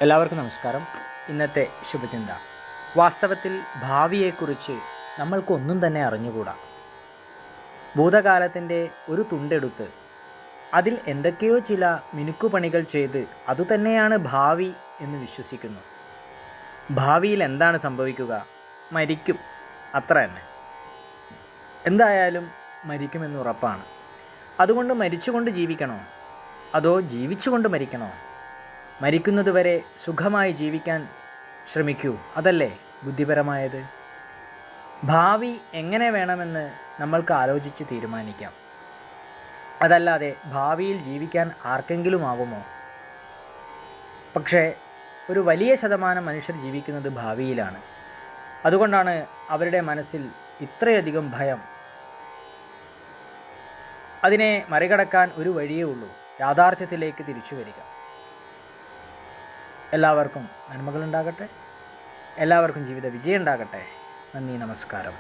എല്ലാവർക്കും നമസ്കാരം. ഇന്നത്തെ ശുഭചിന്ത. വാസ്തവത്തിൽ ഭാവിയെക്കുറിച്ച് നമ്മൾക്കൊന്നും തന്നെ അറിഞ്ഞുകൂടാ. ഭൂതകാലത്തിൻ്റെ ഒരു തുണ്ടെടുത്ത് അതിൽ എന്തൊക്കെയോ ചില മിനുക്കുപണികൾ ചെയ്ത് അതുതന്നെയാണ് ഭാവി എന്ന് വിശ്വസിക്കുന്നു. ഭാവിയിൽ എന്താണ് സംഭവിക്കുക? മരിക്കും, അത്ര തന്നെ. എന്തായാലും മരിക്കുമെന്ന് ഉറപ്പാണ്. അതുകൊണ്ട് മരിച്ചുകൊണ്ട് ജീവിക്കണോ അതോ ജീവിച്ചുകൊണ്ട് മരിക്കണോ? മരിക്കുന്നതുവരെ സുഖമായി ജീവിക്കാൻ ശ്രമിക്കൂ, അതല്ലേ ബുദ്ധിപരമായത്. ഭാവി എങ്ങനെ വേണമെന്ന് നമ്മൾക്ക് ആലോചിച്ച് തീരുമാനിക്കാം. അതല്ലാതെ ഭാവിയിൽ ജീവിക്കാൻ ആർക്കെങ്കിലും ആകുമോ? പക്ഷേ ഒരു വലിയ ശതമാനം മനുഷ്യർ ജീവിക്കുന്നത് ഭാവിയിലാണ്. അതുകൊണ്ടാണ് അവരുടെ മനസ്സിൽ ഇത്രയധികം ഭയം. അതിനെ മറികടക്കാൻ ഒരു വഴിയേ ഉള്ളൂ: യാഥാർത്ഥ്യത്തിലേക്ക് തിരിച്ചു വരിക. എല്ലാവർക്കും നന്മകളുണ്ടാകട്ടെ. എല്ലാവർക്കും ജീവിത വിജയം ഉണ്ടാകട്ടെ. നന്ദി, നമസ്കാരം.